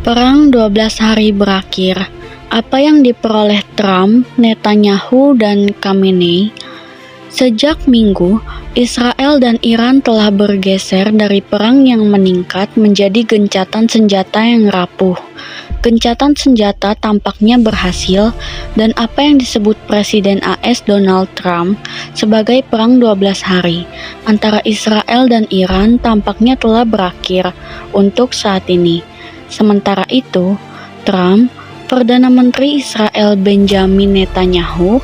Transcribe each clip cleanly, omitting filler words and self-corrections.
Perang 12 hari berakhir. Apa yang diperoleh Trump, Netanyahu, dan Khamenei? Sejak Minggu, Israel dan Iran telah bergeser dari perang yang meningkat menjadi gencatan senjata yang rapuh. Gencatan senjata tampaknya berhasil, dan apa yang disebut Presiden AS Donald Trump sebagai perang 12 hari antara Israel dan Iran tampaknya telah berakhir untuk saat ini. Sementara itu, Trump, Perdana Menteri Israel Benjamin Netanyahu,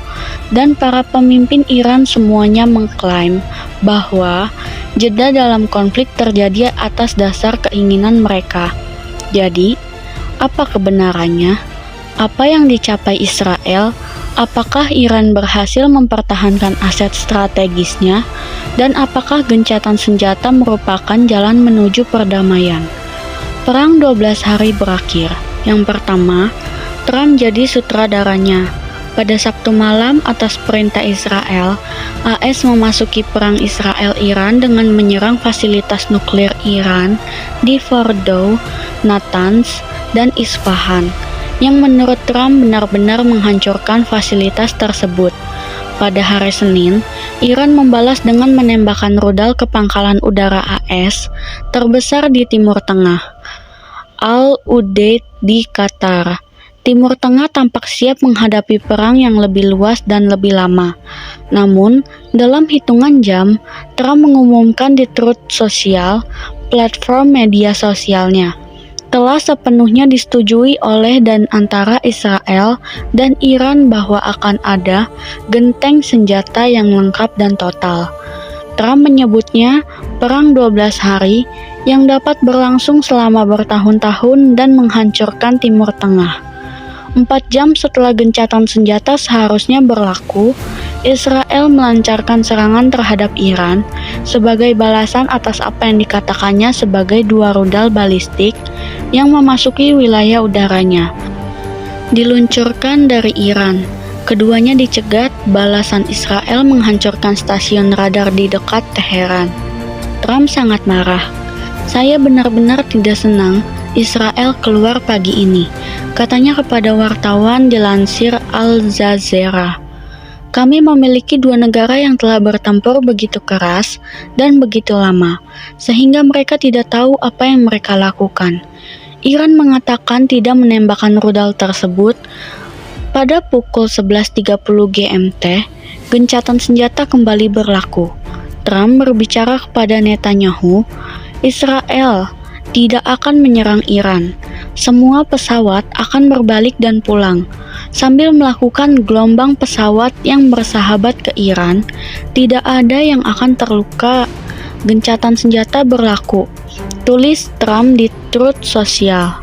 dan para pemimpin Iran semuanya mengklaim bahwa jeda dalam konflik terjadi atas dasar keinginan mereka. Jadi, apa kebenarannya? Apa yang dicapai Israel? Apakah Iran berhasil mempertahankan aset strategisnya? Dan apakah gencatan senjata merupakan jalan menuju perdamaian? Perang 12 hari berakhir. Yang pertama, Trump jadi sutradaranya. Pada Sabtu malam atas perintah Israel, AS memasuki perang Israel-Iran dengan menyerang fasilitas nuklir Iran di Fordow, Natanz, dan Isfahan, yang menurut Trump benar-benar menghancurkan fasilitas tersebut. Pada hari Senin, Iran membalas dengan menembakkan rudal ke pangkalan udara AS terbesar di Timur Tengah, Al-Udeid di Qatar. Timur Tengah tampak siap menghadapi perang yang lebih luas dan lebih lama. Namun, dalam hitungan jam, Trump mengumumkan di Truth Social, platform media sosialnya, telah sepenuhnya disetujui oleh dan antara Israel dan Iran bahwa akan ada genteng senjata yang lengkap dan total. Trump menyebutnya perang 12 hari yang dapat berlangsung selama bertahun-tahun dan menghancurkan Timur Tengah. 4 jam setelah gencatan senjata seharusnya berlaku, Israel melancarkan serangan terhadap Iran sebagai balasan atas apa yang dikatakannya sebagai 2 rudal balistik yang memasuki wilayah udaranya. Diluncurkan dari Iran, keduanya dicegat. Balasan Israel menghancurkan stasiun radar di dekat Teheran. Trump sangat marah. "Saya benar-benar tidak senang Israel keluar pagi ini," katanya kepada wartawan dilansir Al Jazeera. "Kami memiliki 2 negara yang telah bertempur begitu keras dan begitu lama, sehingga mereka tidak tahu apa yang mereka lakukan." Iran mengatakan tidak menembakkan rudal tersebut. Pada pukul 11.30 GMT, gencatan senjata kembali berlaku. Trump berbicara kepada Netanyahu, "Israel tidak akan menyerang Iran. Semua pesawat akan berbalik dan pulang." Sambil melakukan gelombang pesawat yang bersahabat ke Iran, tidak ada yang akan terluka. Gencatan senjata berlaku, tulis Trump di Truth Social.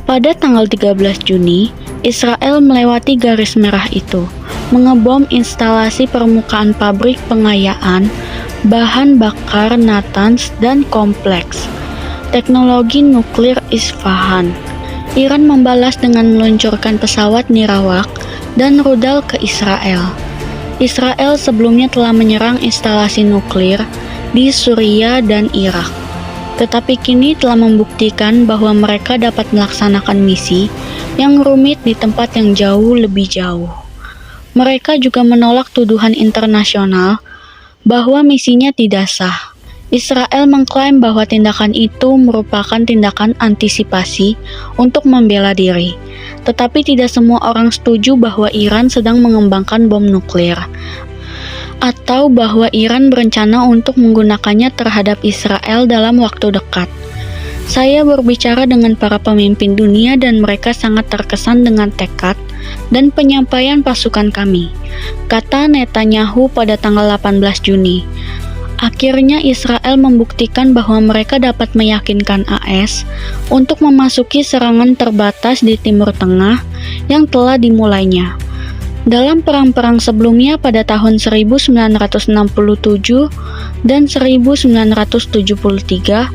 Pada tanggal 13 Juni, Israel melewati garis merah itu, mengebom instalasi permukaan pabrik pengayaan bahan bakar Natanz dan kompleks teknologi nuklir Isfahan. Iran membalas dengan meluncurkan pesawat nirawak dan rudal ke Israel. Israel sebelumnya telah menyerang instalasi nuklir di Suriah dan Irak, tetapi kini telah membuktikan bahwa mereka dapat melaksanakan misi yang rumit di tempat yang jauh lebih jauh. Mereka juga menolak tuduhan internasional bahwa misinya tidak sah. Israel mengklaim bahwa tindakan itu merupakan tindakan antisipasi untuk membela diri, tetapi tidak semua orang setuju bahwa Iran sedang mengembangkan bom nuklir, atau bahwa Iran berencana untuk menggunakannya terhadap Israel dalam waktu dekat. "Saya berbicara dengan para pemimpin dunia dan mereka sangat terkesan dengan tekad dan penyampaian pasukan kami," kata Netanyahu pada tanggal 18 Juni. Akhirnya Israel membuktikan bahwa mereka dapat meyakinkan AS untuk memasuki serangan terbatas di Timur Tengah yang telah dimulainya. Dalam perang-perang sebelumnya pada tahun 1967 dan 1973,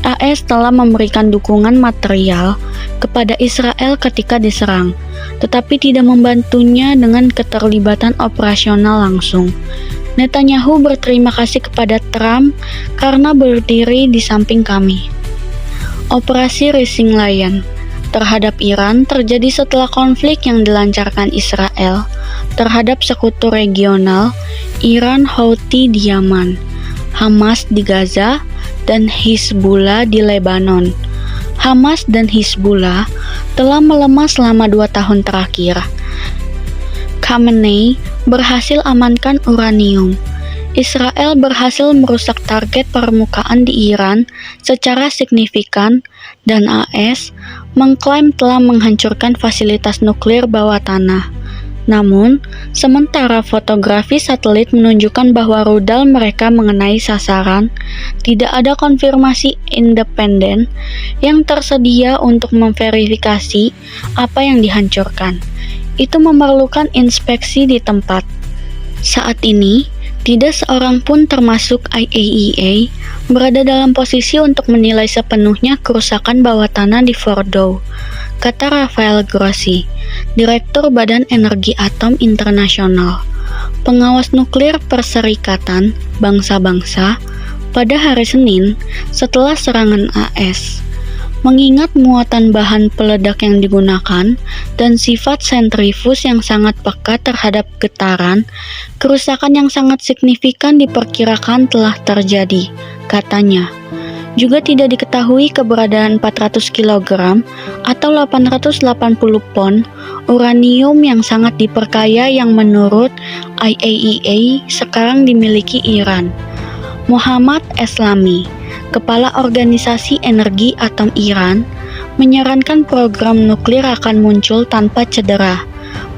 AS telah memberikan dukungan material kepada Israel ketika diserang, tetapi tidak membantunya dengan keterlibatan operasional langsung. Netanyahu berterima kasih kepada Trump karena berdiri di samping kami. Operasi Rising Lion. terhadap Iran terjadi setelah konflik yang dilancarkan Israel terhadap sekutu regional Iran Houthi di Yaman, Hamas di Gaza, dan Hizbullah di Lebanon. Hamas dan Hizbullah telah melemah selama 2 tahun terakhir. Khamenei berhasil amankan uranium. Israel berhasil merusak target permukaan di Iran secara signifikan, dan AS mengklaim telah menghancurkan fasilitas nuklir bawah tanah. Namun, sementara fotografi satelit menunjukkan bahwa rudal mereka mengenai sasaran, tidak ada konfirmasi independen yang tersedia untuk memverifikasi apa yang dihancurkan. Itu memerlukan inspeksi di tempat. Saat ini, tidak seorang pun termasuk IAEA berada dalam posisi untuk menilai sepenuhnya kerusakan bawah tanah di Fordow, kata Rafael Grossi, Direktur Badan Energi Atom Internasional, pengawas nuklir Perserikatan Bangsa-Bangsa, pada hari Senin setelah serangan AS. Mengingat muatan bahan peledak yang digunakan dan sifat sentrifus yang sangat peka terhadap getaran, kerusakan yang sangat signifikan diperkirakan telah terjadi, katanya. Juga tidak diketahui keberadaan 400 kg atau 880 pon uranium yang sangat diperkaya yang menurut IAEA sekarang dimiliki Iran. Muhammad Eslami, Kepala Organisasi Energi Atom Iran, menyarankan program nuklir akan muncul tanpa cedera.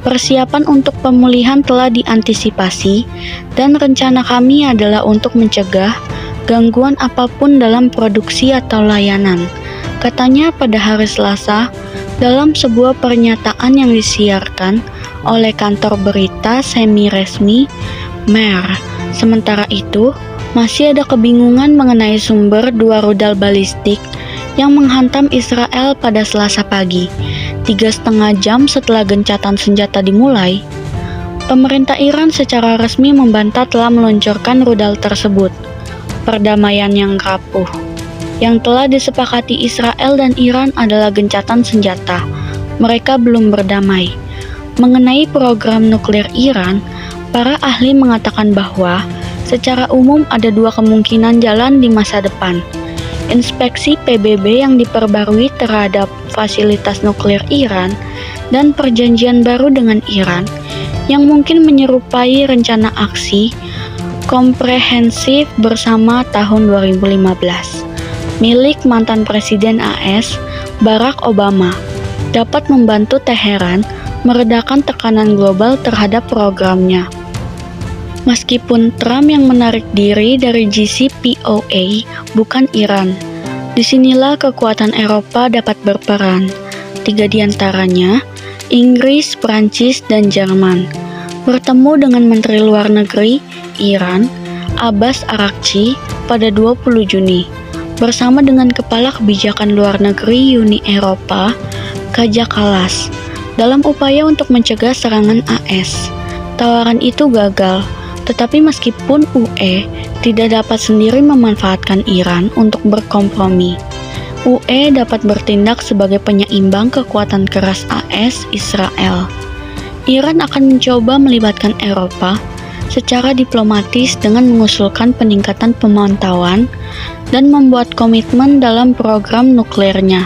Persiapan untuk pemulihan telah diantisipasi, dan rencana kami adalah untuk mencegah gangguan apapun dalam produksi atau layanan, katanya pada hari Selasa dalam sebuah pernyataan yang disiarkan oleh kantor berita semi-resmi MER. Sementara itu, masih ada kebingungan mengenai sumber 2 rudal balistik yang menghantam Israel pada Selasa pagi, 3,5 jam setelah gencatan senjata dimulai. Pemerintah Iran secara resmi membantah telah meluncurkan rudal tersebut. Perdamaian yang rapuh yang telah disepakati Israel dan Iran adalah gencatan senjata. Mereka belum berdamai. Mengenai program nuklir Iran, para ahli mengatakan bahwa secara umum ada 2 kemungkinan jalan di masa depan. Inspeksi PBB yang diperbarui terhadap fasilitas nuklir Iran dan perjanjian baru dengan Iran yang mungkin menyerupai rencana aksi komprehensif bersama tahun 2015 milik mantan Presiden AS Barack Obama dapat membantu Teheran meredakan tekanan global terhadap programnya. Meskipun Trump yang menarik diri dari JCPOA, bukan Iran. Disinilah kekuatan Eropa dapat berperan. 3 diantaranya, Inggris, Prancis, dan Jerman, bertemu dengan Menteri Luar Negeri Iran, Abbas Araghchi, pada 20 Juni, bersama dengan Kepala Kebijakan Luar Negeri Uni Eropa, Kaja Kallas, dalam upaya untuk mencegah serangan AS. Tawaran itu gagal. Tetapi meskipun UE tidak dapat sendiri memanfaatkan Iran untuk berkompromi, UE dapat bertindak sebagai penyeimbang kekuatan keras AS Israel. Iran akan mencoba melibatkan Eropa secara diplomatis dengan mengusulkan peningkatan pemantauan dan membuat komitmen dalam program nuklirnya,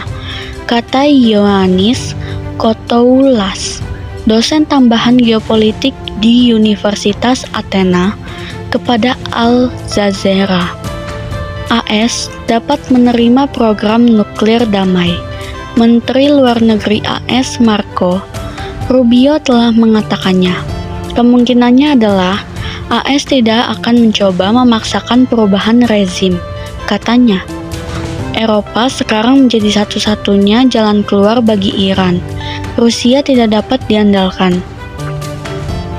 kata Ioannis Kotoulas, dosen tambahan geopolitik di Universitas Athena, kepada Al Jazeera. AS dapat menerima program nuklir damai. Menteri Luar Negeri AS Marco Rubio telah mengatakannya. Kemungkinannya adalah AS tidak akan mencoba memaksakan perubahan rezim, katanya. Eropa sekarang menjadi satu-satunya jalan keluar bagi Iran. Rusia tidak dapat diandalkan.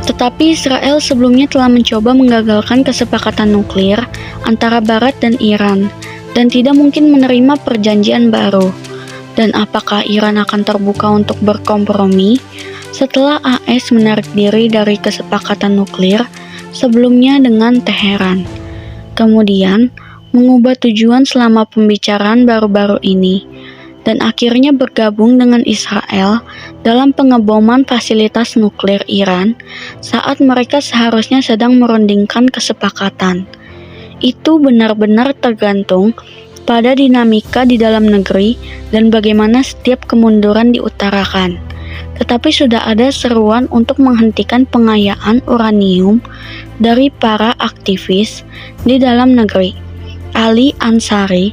Tetapi Israel sebelumnya telah mencoba menggagalkan kesepakatan nuklir antara Barat dan Iran, dan tidak mungkin menerima perjanjian baru. Dan apakah Iran akan terbuka untuk berkompromi setelah AS menarik diri dari kesepakatan nuklir sebelumnya dengan Teheran, kemudian mengubah tujuan selama pembicaraan baru-baru ini? dan akhirnya bergabung dengan Israel dalam pengeboman fasilitas nuklir Iran saat mereka seharusnya sedang merundingkan kesepakatan. Itu benar-benar tergantung pada dinamika di dalam negeri dan bagaimana setiap kemunduran diutarakan. Tetapi sudah ada seruan untuk menghentikan pengayaan uranium dari para aktivis di dalam negeri. Ali Ansari,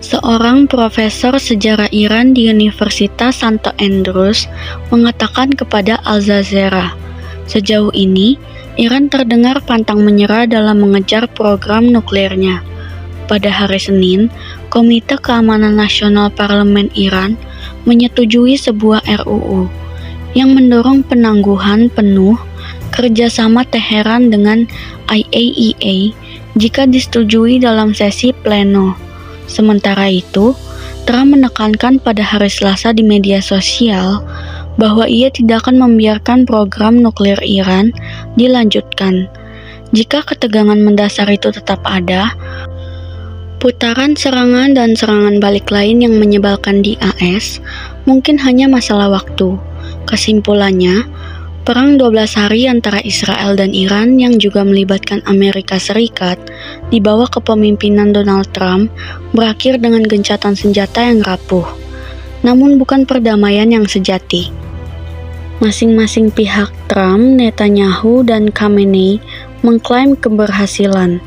seorang profesor sejarah Iran di Universitas Santo Andrews, mengatakan kepada Al Jazeera, sejauh ini Iran terdengar pantang menyerah dalam mengejar program nuklirnya. Pada hari Senin, Komite Keamanan Nasional Parlemen Iran menyetujui sebuah RUU yang mendorong penangguhan penuh kerjasama Teheran dengan IAEA jika disetujui dalam sesi pleno. Sementara itu, Trump menekankan pada hari Selasa di media sosial bahwa ia tidak akan membiarkan program nuklir Iran dilanjutkan. Jika ketegangan mendasar itu tetap ada, putaran serangan dan serangan balik lain yang menyebalkan di AS mungkin hanya masalah waktu. Kesimpulannya, perang 12 hari antara Israel dan Iran yang juga melibatkan Amerika Serikat di bawah kepemimpinan Donald Trump berakhir dengan gencatan senjata yang rapuh. Namun bukan perdamaian yang sejati. Masing-masing pihak Trump, Netanyahu, dan Khamenei mengklaim keberhasilan.